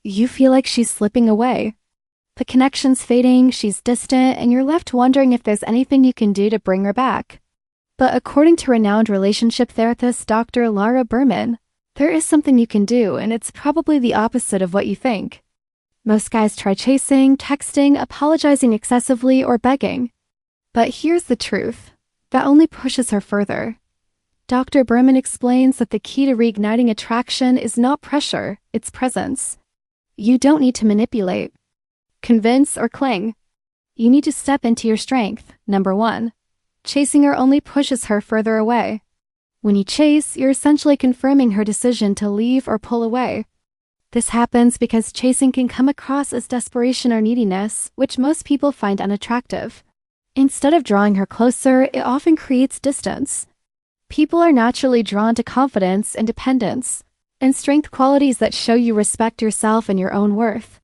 You feel like she's slipping away. The connection's fading, she's distant, and you're left wondering if there's anything you can do to bring her back. But according to renowned relationship therapist Dr. Laura Berman, there is something you can do, and it's probably the opposite of what you think. Most guys try chasing, texting, apologizing excessively, or begging. But here's the truth. That only pushes her further. Dr. Berman explains that the key to reigniting attraction is not pressure, it's presence. You don't need to manipulate, convince, or cling. You need to step into your strength. Number 1. Chasing her only pushes her further away. When you chase, you're essentially confirming her decision to leave or pull away. This happens because chasing can come across as desperation or neediness, which most people find unattractive. Instead of drawing her closer, it often creates distance. People are naturally drawn to confidence, independence, and strength, qualities that show you respect yourself and your own worth.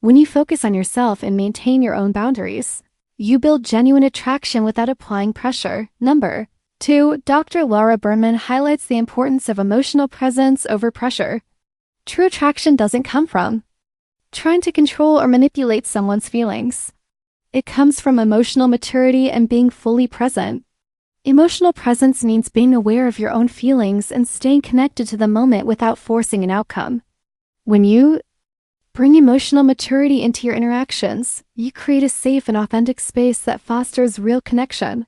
When you focus on yourself and maintain your own boundaries, you build genuine attraction without applying pressure. Number 2, Dr. Laura Berman highlights the importance of emotional presence over pressure. True attraction doesn't come from trying to control or manipulate someone's feelings. It comes from emotional maturity and being fully present. Emotional presence means being aware of your own feelings and staying connected to the moment without forcing an outcome. When you bring emotional maturity into your interactions, you create a safe and authentic space that fosters real connection.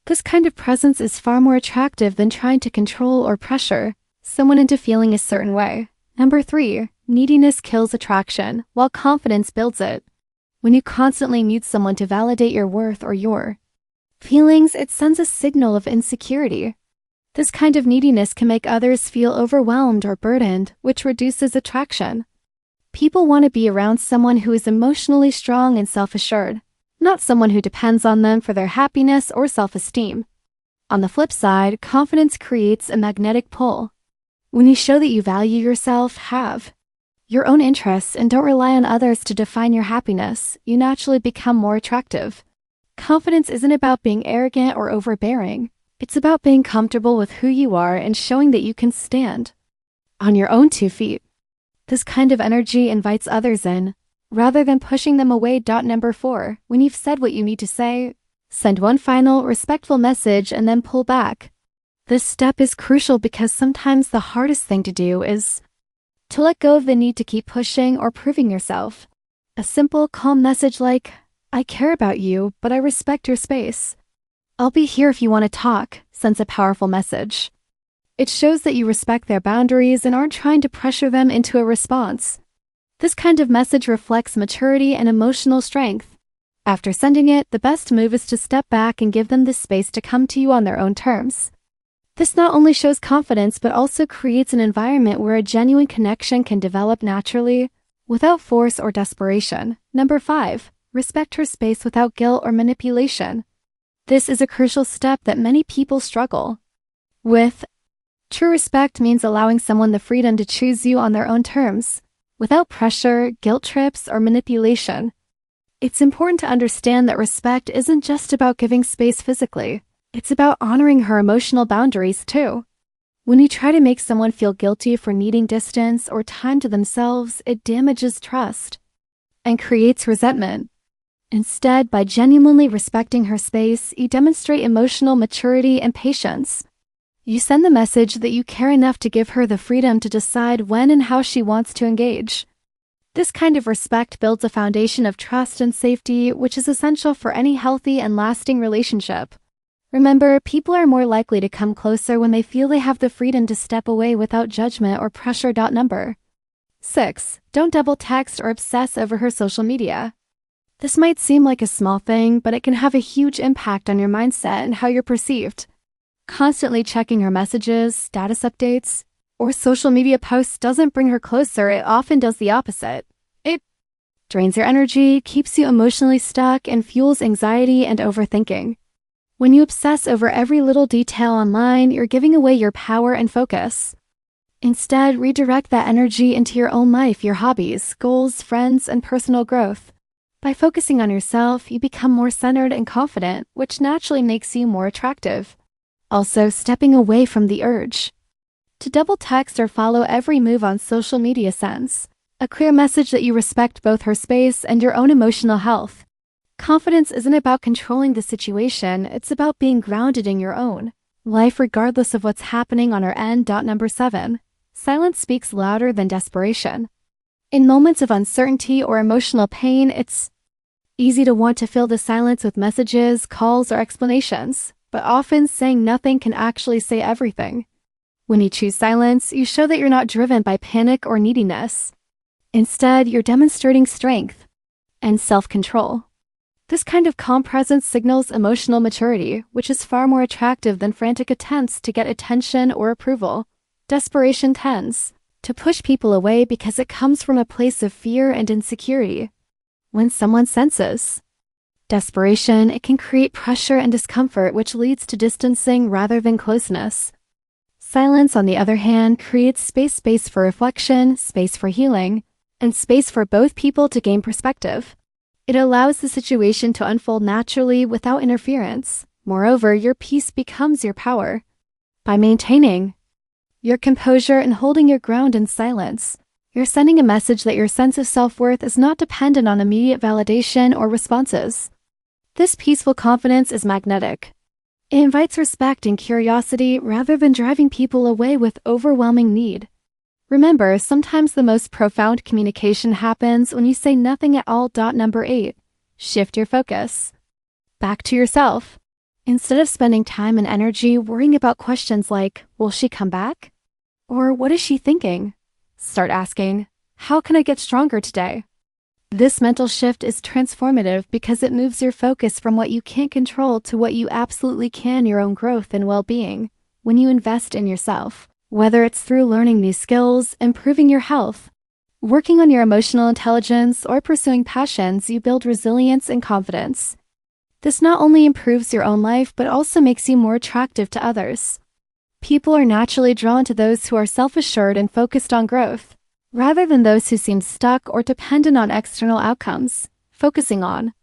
This kind of presence is far more attractive than trying to control or pressure someone into feeling a certain way. Number 3, neediness kills attraction, while confidence builds it. When you constantly need someone to validate your worth or your feelings, it sends a signal of insecurity. This kind of neediness can make others feel overwhelmed or burdened, which reduces attraction. People want to be around someone who is emotionally strong and self-assured, not someone who depends on them for their happiness or self-esteem. On the flip side, confidence creates a magnetic pull. When you show that you value yourself, have your own interests, and don't rely on others to define your happiness, you naturally become more attractive. Confidence isn't about being arrogant or overbearing. It's about being comfortable with who you are and showing that you can stand on your own 2 feet. This kind of energy invites others in, rather than pushing them away. Number 4, when you've said what you need to say, send one final, respectful message and then pull back. This step is crucial because sometimes the hardest thing to do is to let go of the need to keep pushing or proving yourself. A simple, calm message like, "I care about you, but I respect your space. I'll be here if you want to talk," sends a powerful message. It shows that you respect their boundaries and aren't trying to pressure them into a response. This kind of message reflects maturity and emotional strength. After sending it, the best move is to step back and give them the space to come to you on their own terms. This not only shows confidence but also creates an environment where a genuine connection can develop naturally, without force or desperation. Number 5, respect her space without guilt or manipulation. This is a crucial step that many people struggle with. True respect means allowing someone the freedom to choose you on their own terms, without pressure, guilt trips, or manipulation. It's important to understand that respect isn't just about giving space physically. It's about honoring her emotional boundaries too. When you try to make someone feel guilty for needing distance or time to themselves, it damages trust and creates resentment. Instead, by genuinely respecting her space, you demonstrate emotional maturity and patience. You send the message that you care enough to give her the freedom to decide when and how she wants to engage. This kind of respect builds a foundation of trust and safety, which is essential for any healthy and lasting relationship. Remember, people are more likely to come closer when they feel they have the freedom to step away without judgment or pressure. Number 6, don't double text or obsess over her social media. This might seem like a small thing, but it can have a huge impact on your mindset and how you're perceived. Constantly checking her messages, status updates, or social media posts doesn't bring her closer. It often does the opposite. It drains your energy, keeps you emotionally stuck, and fuels anxiety and overthinking. When you obsess over every little detail online, you're giving away your power and focus. Instead, redirect that energy into your own life, your hobbies, goals, friends, and personal growth. By focusing on yourself, you become more centered and confident, which naturally makes you more attractive. Also, stepping away from the urge to double text or follow every move on social media sends A clear message that you respect both her space and your own emotional health. Confidence isn't about controlling the situation, it's about being grounded in your own life regardless of what's happening on our end. Number 7. Silence speaks louder than desperation. In moments of uncertainty or emotional pain, it's easy to want to fill the silence with messages, calls, or explanations, but often saying nothing can actually say everything. When you choose silence, you show that you're not driven by panic or neediness. Instead, you're demonstrating strength and self-control. This kind of calm presence signals emotional maturity, which is far more attractive than frantic attempts to get attention or approval. Desperation tends to push people away because it comes from a place of fear and insecurity. When someone senses desperation, it can create pressure and discomfort, which leads to distancing rather than closeness. Silence, on the other hand, creates space for reflection, space for healing, and space for both people to gain perspective. It allows the situation to unfold naturally without interference. Moreover, your peace becomes your power. By maintaining your composure and holding your ground in silence, you're sending a message that your sense of self-worth is not dependent on immediate validation or responses. This peaceful confidence is magnetic. It invites respect and curiosity rather than driving people away with overwhelming need. Remember, sometimes the most profound communication happens when you say nothing at all. Number 8. Shift your focus back to yourself. Instead of spending time and energy worrying about questions like, will she come back? Or what is she thinking? Start asking, how can I get stronger today? This mental shift is transformative because it moves your focus from what you can't control to what you absolutely can, your own growth and well-being. When you invest in yourself, whether it's through learning new skills, improving your health, working on your emotional intelligence, or pursuing passions, you build resilience and confidence. This not only improves your own life, but also makes you more attractive to others. People are naturally drawn to those who are self-assured and focused on growth, rather than those who seem stuck or dependent on external outcomes. Focusing on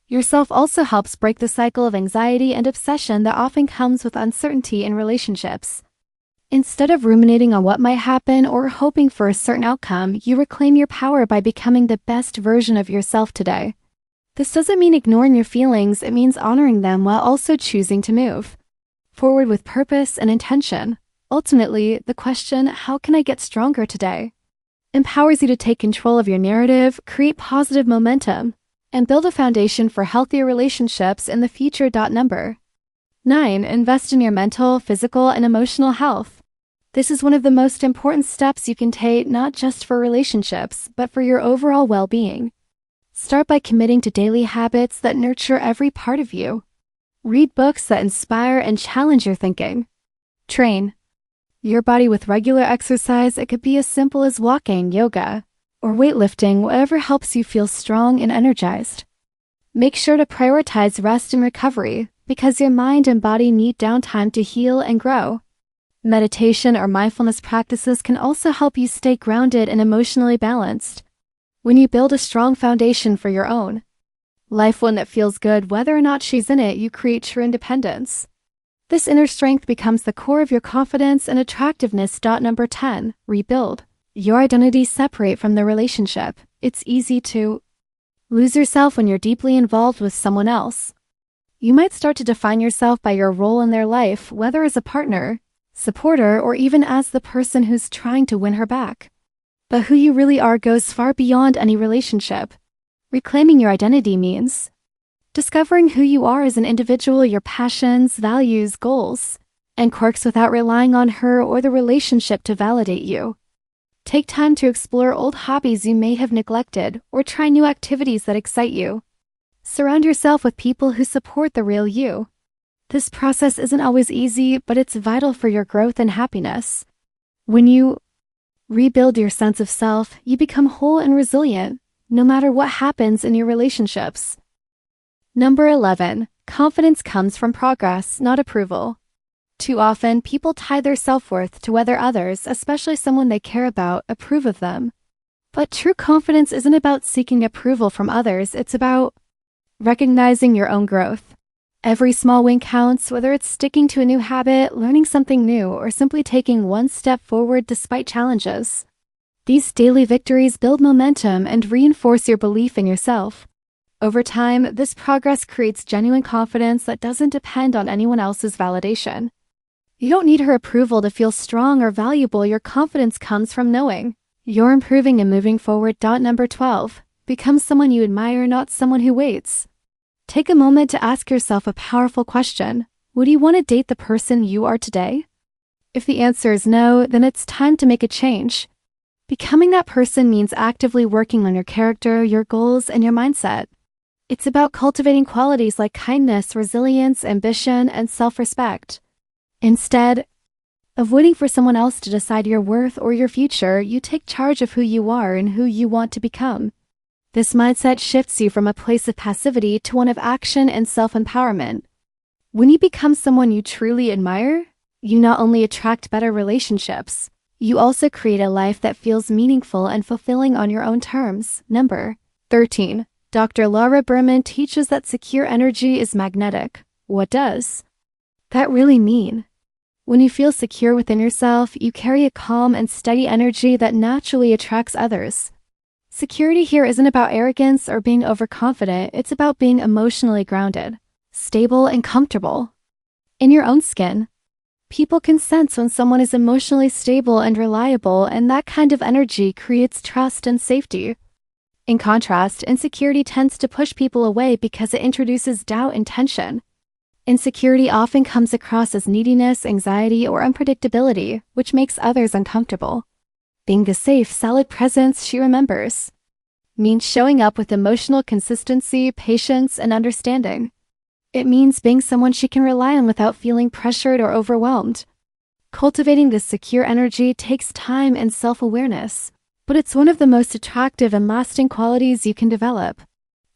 yourself also helps break the cycle of anxiety and obsession that often comes with uncertainty in relationships. Instead of ruminating on what might happen or hoping for a certain outcome, you reclaim your power by becoming the best version of yourself today. This doesn't mean ignoring your feelings, it means honoring them while also choosing to move forward with purpose and intention. Ultimately, the question, how can I get stronger today, empowers you to take control of your narrative, create positive momentum, and build a foundation for healthier relationships in the future. Number 9. Invest in your mental, physical, and emotional health. This is one of the most important steps you can take, not just for relationships, but for your overall well-being. Start by committing to daily habits that nurture every part of you. Read books that inspire and challenge your thinking. Train your body with regular exercise. It could be as simple as walking, yoga, or weightlifting, whatever helps you feel strong and energized. Make sure to prioritize rest and recovery, because your mind and body need downtime to heal and grow. Meditation or mindfulness practices can also help you stay grounded and emotionally balanced. When you build a strong foundation for your own life, one that feels good whether or not she's in it, you create true independence. This inner strength becomes the core of your confidence and attractiveness. Number 10. Rebuild your identity separate from the relationship. It's easy to lose yourself when you're deeply involved with someone else. You might start to define yourself by your role in their life, whether as a partner, supporter, or even as the person who's trying to win her back. But who you really are goes far beyond any relationship. Reclaiming your identity means discovering who you are as an individual, your passions, values, goals, and quirks without relying on her or the relationship to validate you. Take time to explore old hobbies you may have neglected or try new activities that excite you. Surround yourself with people who support the real you. This process isn't always easy, but it's vital for your growth and happiness. When you rebuild your sense of self, you become whole and resilient, no matter what happens in your relationships. Number 11. Confidence comes from progress, not approval. Too often, people tie their self-worth to whether others, especially someone they care about, approve of them. But true confidence isn't about seeking approval from others, it's about recognizing your own growth. Every small win counts, whether it's sticking to a new habit, learning something new, or simply taking one step forward despite challenges. These daily victories build momentum and reinforce your belief in yourself. Over time, this progress creates genuine confidence that doesn't depend on anyone else's validation. You don't need her approval to feel strong or valuable. Your confidence comes from knowing you're improving and moving forward. Number 12. Become someone you admire, not someone who waits. Take a moment to ask yourself a powerful question. Would you want to date the person you are today? If the answer is no, then it's time to make a change. Becoming that person means actively working on your character, your goals, and your mindset. It's about cultivating qualities like kindness, resilience, ambition, and self-respect. Instead of waiting for someone else to decide your worth or your future, you take charge of who you are and who you want to become. This mindset shifts you from a place of passivity to one of action and self-empowerment. When you become someone you truly admire, you not only attract better relationships, you also create a life that feels meaningful and fulfilling on your own terms. Number 13. Dr. Laura Berman teaches that secure energy is magnetic. What does that really mean? When you feel secure within yourself, you carry a calm and steady energy that naturally attracts others. Security here isn't about arrogance or being overconfident, it's about being emotionally grounded, stable, and comfortable in your own skin. People can sense when someone is emotionally stable and reliable, and that kind of energy creates trust and safety. In contrast, insecurity tends to push people away because it introduces doubt and tension. Insecurity often comes across as neediness, anxiety, or unpredictability, which makes others uncomfortable. Being the safe, solid presence she remembers means showing up with emotional consistency, patience, and understanding. It means being someone she can rely on without feeling pressured or overwhelmed. Cultivating this secure energy takes time and self-awareness, but it's one of the most attractive and lasting qualities you can develop.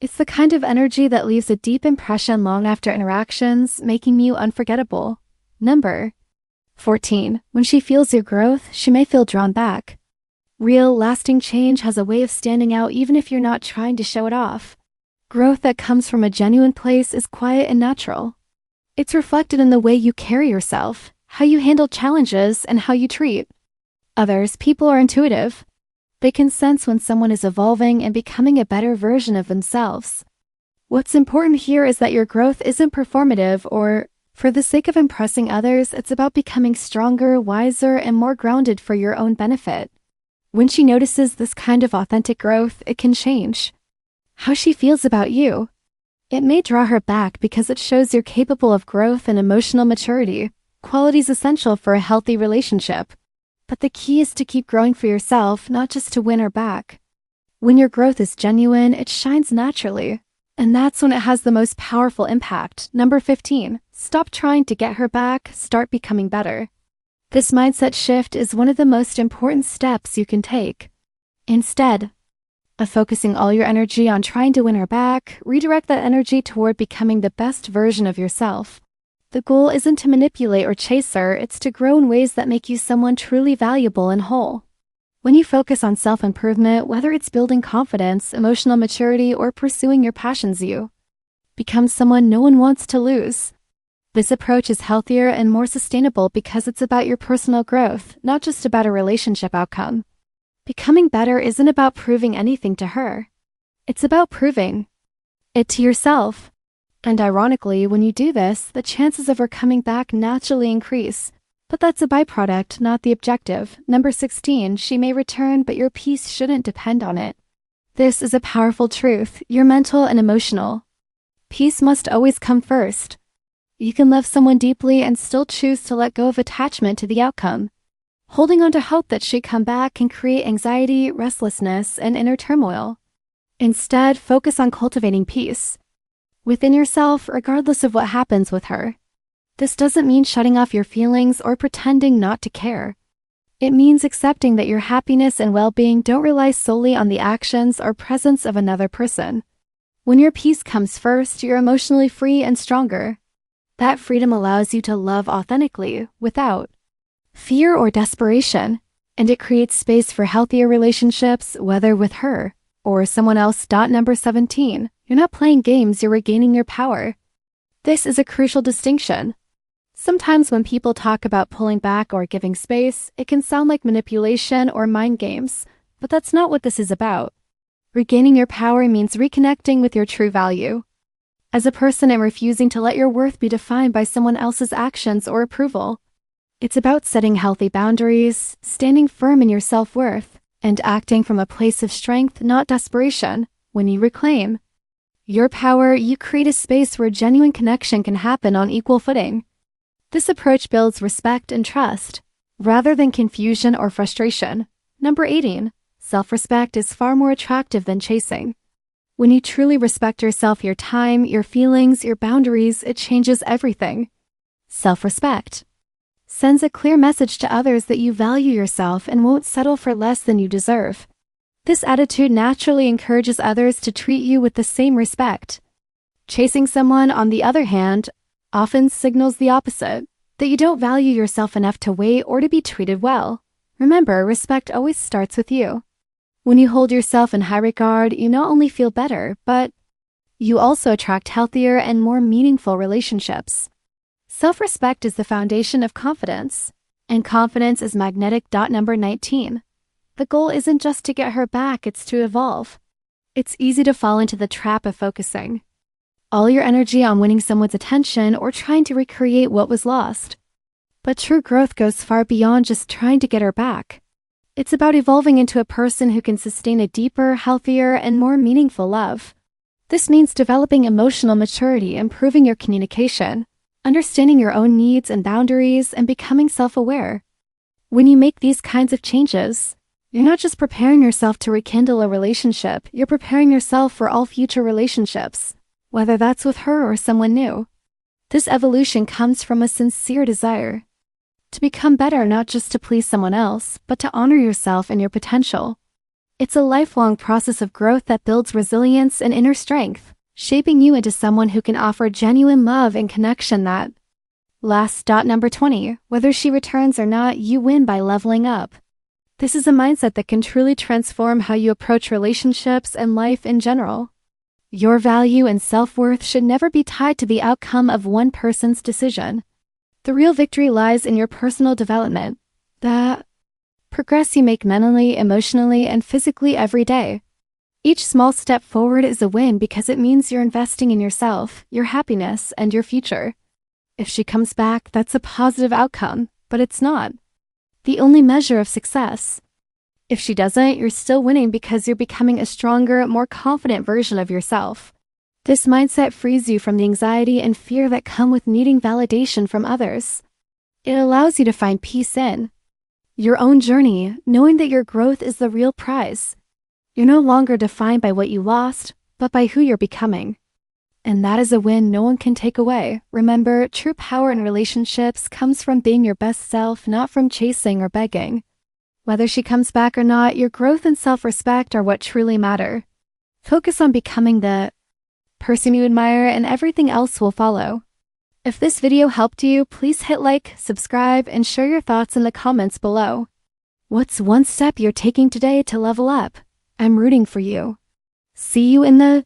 It's the kind of energy that leaves a deep impression long after interactions, making you unforgettable. Number 14. When she feels your growth, she may feel drawn back. Real, lasting change has a way of standing out even if you're not trying to show it off. Growth that comes from a genuine place is quiet and natural. It's reflected in the way you carry yourself, how you handle challenges, and how you treat others. People are intuitive. They can sense when someone is evolving and becoming a better version of themselves. What's important here is that your growth isn't performative or for the sake of impressing others. It's about becoming stronger, wiser, and more grounded for your own benefit. When she notices this kind of authentic growth, it can change how she feels about you. It may draw her back because it shows you're capable of growth and emotional maturity, qualities essential for a healthy relationship. But the key is to keep growing for yourself, not just to win her back. When your growth is genuine, it shines naturally. And that's when it has the most powerful impact. Number 15. Stop trying to get her back, start becoming better. This mindset shift is one of the most important steps you can take. Instead of focusing all your energy on trying to win her back, redirect that energy toward becoming the best version of yourself. The goal isn't to manipulate or chase her, it's to grow in ways that make you someone truly valuable and whole. When you focus on self-improvement, whether it's building confidence, emotional maturity, or pursuing your passions, you become someone no one wants to lose. This approach is healthier and more sustainable because it's about your personal growth, not just about a relationship outcome. Becoming better isn't about proving anything to her. It's about proving it to yourself. And ironically, when you do this, the chances of her coming back naturally increase. But that's a byproduct, not the objective. Number 16, she may return, but your peace shouldn't depend on it. This is a powerful truth. Your mental and emotional peace must always come first. You can love someone deeply and still choose to let go of attachment to the outcome. Holding on to hope that she'd come back can create anxiety, restlessness, and inner turmoil. Instead, focus on cultivating peace within yourself, regardless of what happens with her. This doesn't mean shutting off your feelings or pretending not to care. It means accepting that your happiness and well-being don't rely solely on the actions or presence of another person. When your peace comes first, you're emotionally free and stronger. That freedom allows you to love authentically, without fear or desperation, and it creates space for healthier relationships, whether with her or someone else. Number 17. You're not playing games, you're regaining your power. This is a crucial distinction. Sometimes when people talk about pulling back or giving space, it can sound like manipulation or mind games, but that's not what this is about. Regaining your power means reconnecting with your true value. As a person and refusing to let your worth be defined by someone else's actions or approval. It's about setting healthy boundaries, standing firm in your self-worth, and acting from a place of strength, not desperation. When you reclaim your power, you create a space where genuine connection can happen on equal footing. This approach builds respect and trust, rather than confusion or frustration. Number 18. Self-respect is far more attractive than chasing. When you truly respect yourself, your time, your feelings, your boundaries, it changes everything. Self-respect sends a clear message to others that you value yourself and won't settle for less than you deserve. This attitude naturally encourages others to treat you with the same respect. Chasing someone, on the other hand, often signals the opposite, that you don't value yourself enough to wait or to be treated well. Remember, respect always starts with you. When you hold yourself in high regard, you not only feel better, but you also attract healthier and more meaningful relationships. Self-respect is the foundation of confidence, and confidence is magnetic. Number 19. The goal isn't just to get her back, it's to evolve. It's easy to fall into the trap of focusing all your energy on winning someone's attention or trying to recreate what was lost. But true growth goes far beyond just trying to get her back. It's about evolving into a person who can sustain a deeper, healthier, and more meaningful love. This means developing emotional maturity, improving your communication, understanding your own needs and boundaries, and becoming self-aware. When you make these kinds of changes, you're not just preparing yourself to rekindle a relationship, you're preparing yourself for all future relationships, whether that's with her or someone new. This evolution comes from a sincere desire to become better, not just to please someone else, but to honor yourself and your potential. It's a lifelong process of growth that builds resilience and inner strength, shaping you into someone who can offer genuine love and connection that lasts. Number 20. Whether she returns or not, you win by leveling up. This is a mindset that can truly transform how you approach relationships and life in general. Your value and self-worth should never be tied to the outcome of one person's decision. The real victory lies in your personal development, the progress you make mentally, emotionally, and physically every day. Each small step forward is a win because it means you're investing in yourself, your happiness, and your future. If she comes back, that's a positive outcome, but it's not the only measure of success. If she doesn't, you're still winning because you're becoming a stronger, more confident version of yourself. This mindset frees you from the anxiety and fear that come with needing validation from others. It allows you to find peace in your own journey, knowing that your growth is the real prize. You're no longer defined by what you lost, but by who you're becoming. And that is a win no one can take away. Remember, true power in relationships comes from being your best self, not from chasing or begging. Whether she comes back or not, your growth and self-respect are what truly matter. Focus on becoming the person you admire, and everything else will follow. If this video helped you, please hit like, subscribe, and share your thoughts in the comments below. What's one step you're taking today to level up? I'm rooting for you. See you in the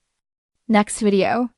next video.